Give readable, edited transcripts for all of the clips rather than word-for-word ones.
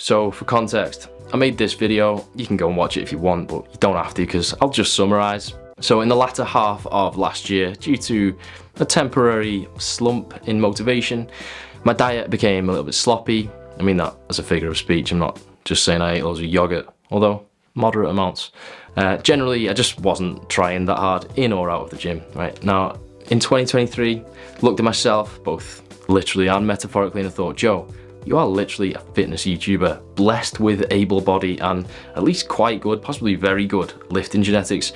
So for context, I made this video. You can go and watch it if you want, but you don't have to because I'll just summarize. So in the latter half of last year, due to a temporary slump in motivation, my diet became a little bit sloppy. I mean that as a figure of speech. I'm not just saying I ate loads of yogurt, although moderate amounts. Generally, I just wasn't trying that hard in or out of the gym, right? Now, in 2023, looked at myself, both literally and metaphorically, and I thought, Joe, you are literally a fitness YouTuber, blessed with able body and at least quite good, possibly very good lifting genetics.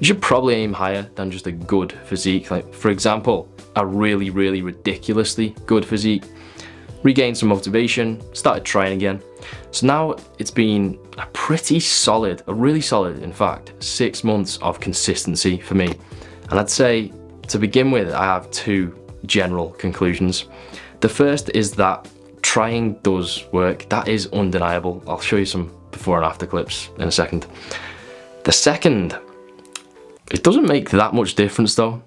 You should probably aim higher than just a good physique. Like, for example, a really, really ridiculously good physique. Regained some motivation, started trying again. So now it's been a pretty solid, a really solid, in fact, 6 months of consistency for me. And I'd say, to begin with, I have two general conclusions. The first is that trying does work. That is undeniable. I'll show you some before and after clips in a second. The second, it doesn't make that much difference though.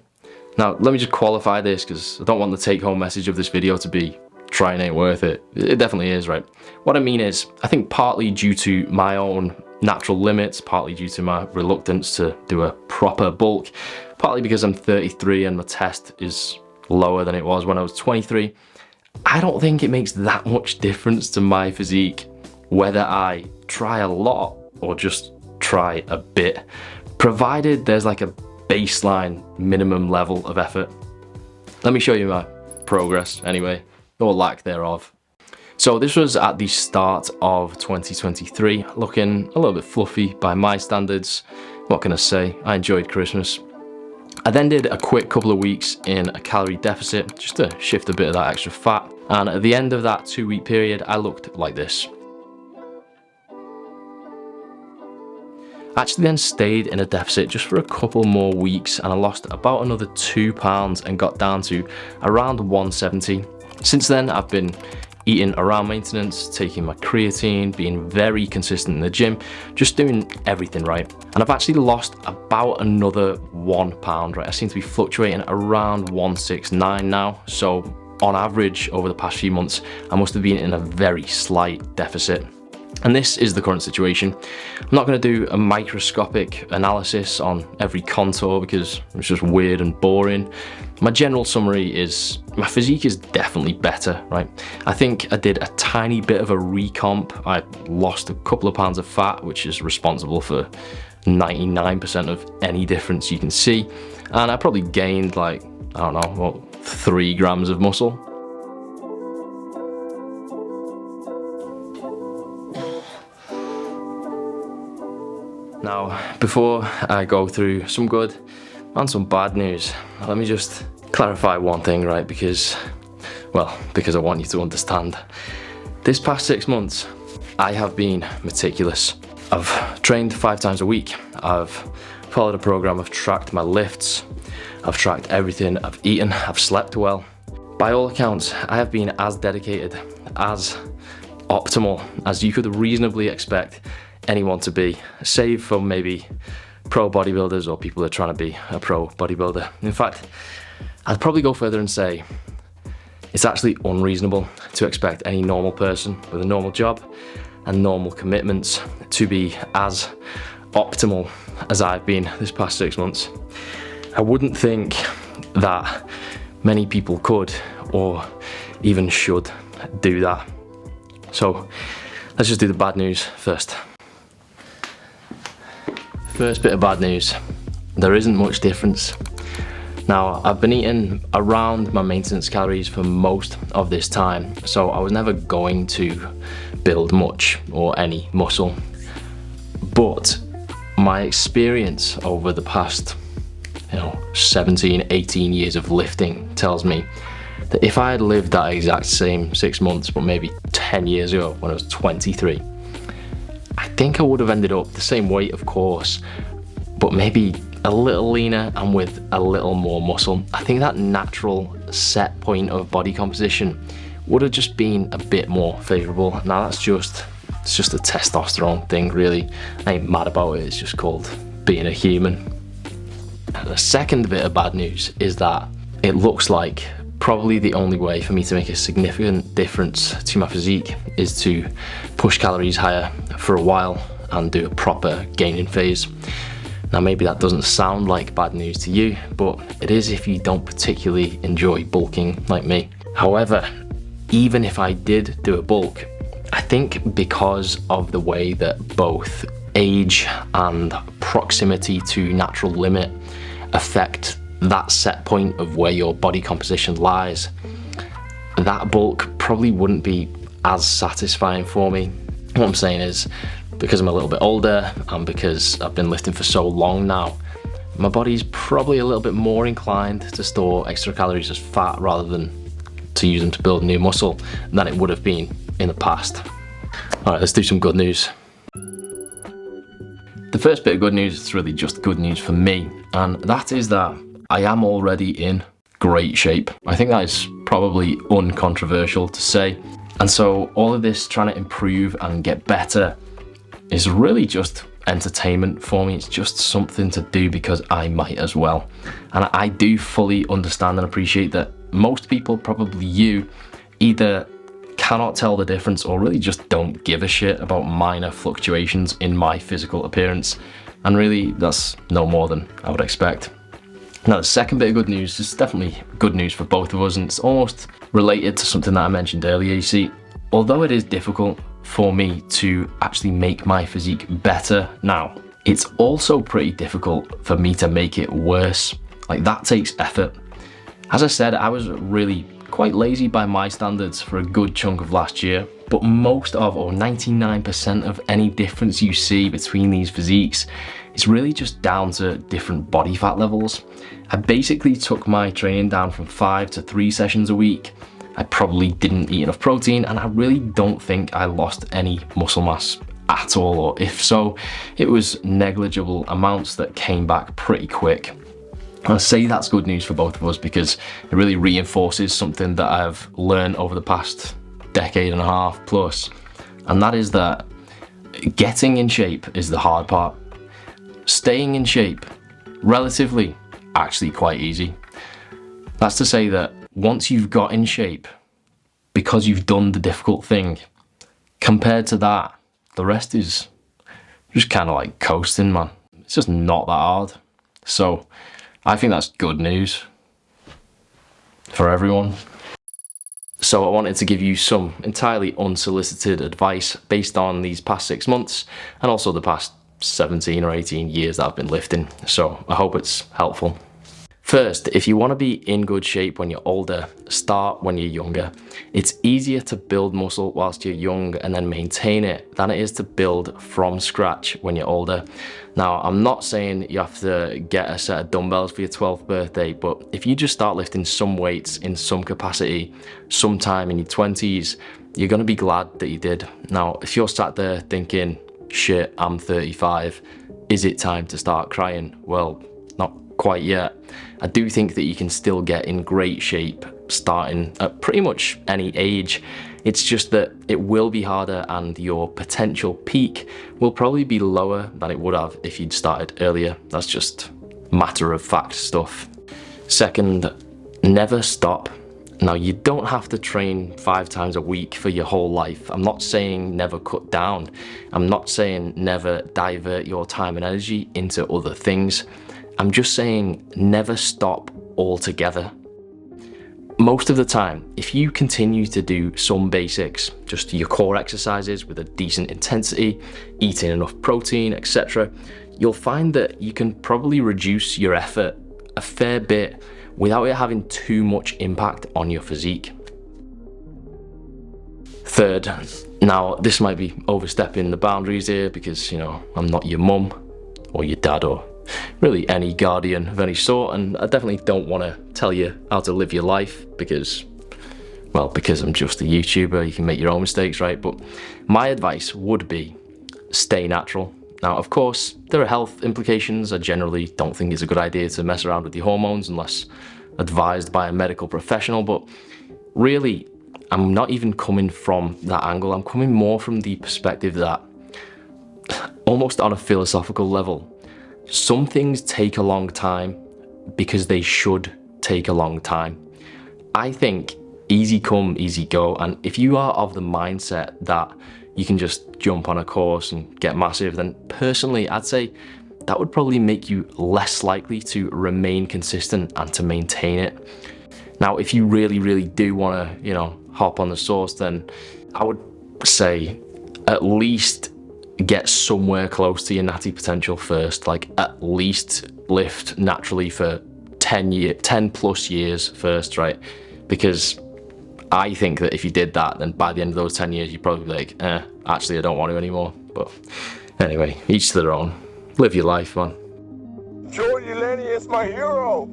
Now, let me just qualify this because I don't want the take-home message of this video to be trying ain't worth it. It definitely is, right? What I mean is, I think partly due to my own natural limits, partly due to my reluctance to do a proper bulk, partly because I'm 33 and my test is lower than it was when I was 23, I don't think it makes that much difference to my physique whether I try a lot or just try a bit, provided there's like a baseline minimum level of effort. Let me show you my progress anyway, or lack thereof. So this was at the start of 2023, looking a little bit fluffy by my standards. What can I say? I enjoyed Christmas. I then did a quick couple of weeks in a calorie deficit just to shift a bit of that extra fat. And at the end of that 2-week period, I looked like this. I actually then stayed in a deficit just for a couple more weeks and I lost about another 2 pounds and got down to around 170. Since then, I've been eating around maintenance, taking my creatine, being very consistent in the gym, just doing everything right. And I've actually lost about another 1 pound, right? I seem to be fluctuating around 169 now. So on average over the past few months, I must have been in a very slight deficit. And this is the current situation. I'm not going to do a microscopic analysis on every contour because it's just weird and boring. My general summary is my physique is definitely better, right? I think I did a tiny bit of a recomp. I lost a couple of pounds of fat, which is responsible for 99% of any difference you can see. And I probably gained like, I don't know, what, 3 grams of muscle. Now, before I go through some good and some bad news, let me just clarify one thing, right? Because I want you to understand. This past 6 months, I have been meticulous. I've trained 5 times a week. I've followed a program, I've tracked my lifts, I've tracked everything I've eaten, I've slept well. By all accounts, I have been as dedicated, as optimal as you could reasonably expect anyone to be, save for maybe pro bodybuilders or people who are trying to be a pro bodybuilder. In fact, I'd probably go further and say it's actually unreasonable to expect any normal person with a normal job and normal commitments to be as optimal as I've been this past 6 months. I wouldn't think that many people could or even should do that. So let's just do the bad news first. First bit of bad news, there isn't much difference. Now, I've been eating around my maintenance calories for most of this time, so I was never going to build much or any muscle. But my experience over the past 17, 18 years of lifting tells me that if I had lived that exact same 6 months, but maybe 10 years ago when I was 23, I think I would have ended up the same weight, of course, but maybe a little leaner and with a little more muscle. I think that natural set point of body composition would have just been a bit more favorable. Now it's just a testosterone thing, really. I ain't mad about it, it's just called being a human. The second bit of bad news is that it looks like probably the only way for me to make a significant difference to my physique is to push calories higher for a while and do a proper gaining phase. Now maybe that doesn't sound like bad news to you, but it is if you don't particularly enjoy bulking like me. However, even if I did do a bulk, I think because of the way that both age and proximity to natural limit affect that set point of where your body composition lies, that bulk probably wouldn't be as satisfying for me. What I'm saying is, because I'm a little bit older and because I've been lifting for so long now, my body's probably a little bit more inclined to store extra calories as fat rather than to use them to build new muscle than it would have been in the past. All right, let's do some good news. The first bit of good news is really just good news for me, and that is that I am already in great shape. I think that is probably uncontroversial to say. And so all of this trying to improve and get better is really just entertainment for me. It's just something to do because I might as well. And I do fully understand and appreciate that most people, probably you, either cannot tell the difference or really just don't give a shit about minor fluctuations in my physical appearance. And really, that's no more than I would expect. Now, the second bit of good news is definitely good news for both of us, and it's almost related to something that I mentioned earlier. You see, although it is difficult for me to actually make my physique better now, it's also pretty difficult for me to make it worse. Like, that takes effort. As I said, I was really quite lazy by my standards for a good chunk of last year, but most of, or 99% of any difference you see between these physiques is really just down to different body fat levels. I basically took my training down from 5 to 3 sessions a week. I probably didn't eat enough protein, and I really don't think I lost any muscle mass at all, or if so, it was negligible amounts that came back pretty quick. I say that's good news for both of us because it really reinforces something that I've learned over the past decade and a half plus, and that is that getting in shape is the hard part. Staying in shape, relatively, actually quite easy. That's to say that once you've got in shape, because you've done the difficult thing, compared to that, the rest is just kind of like coasting, man. It's just not that hard. So I think that's good news for everyone. So I wanted to give you some entirely unsolicited advice based on these past 6 months and also the past 17 or 18 years that I've been lifting. So I hope it's helpful. First, if you want to be in good shape when you're older, start when you're younger. It's easier to build muscle whilst you're young and then maintain it than it is to build from scratch when you're older. Now, I'm not saying you have to get a set of dumbbells for your 12th birthday, but if you just start lifting some weights in some capacity sometime in your 20s, you're going to be glad that you did. Now, if you're sat there thinking, shit, I'm 35, is it time to start crying? Well, not quite yet. I do think that you can still get in great shape starting at pretty much any age. It's just that it will be harder and your potential peak will probably be lower than it would have if you'd started earlier. That's just matter of fact stuff. Second, never stop. Now, you don't have to train 5 times a week for your whole life. I'm not saying never cut down. I'm not saying never divert your time and energy into other things. I'm just saying never stop altogether. Most of the time, if you continue to do some basics, just your core exercises with a decent intensity, eating enough protein, etc., you'll find that you can probably reduce your effort a fair bit without it having too much impact on your physique. Third, now this might be overstepping the boundaries here because, you know, I'm not your mum or your dad or really any guardian of any sort, and I definitely don't want to tell you how to live your life because I'm just a YouTuber. You can make your own mistakes, right? But my advice would be stay natural. Now, of course, there are health implications. I generally don't think it's a good idea to mess around with your hormones unless advised by a medical professional, but really, I'm not even coming from that angle. I'm coming more from the perspective that, almost on a philosophical level, some things take a long time because they should take a long time. I think easy come, easy go. And if you are of the mindset that you can just jump on a course and get massive, then personally, I'd say that would probably make you less likely to remain consistent and to maintain it. Now, if you really, really do want to, you know, hop on the sauce, then I would say at least get somewhere close to your natty potential first. Like, at least lift naturally for 10 plus years first, right? Because I think that if you did that, then by the end of those 10 years, you'd probably be like, actually, I don't want to anymore. But anyway, each to their own. Live your life, man. Jordy Lenny is my hero.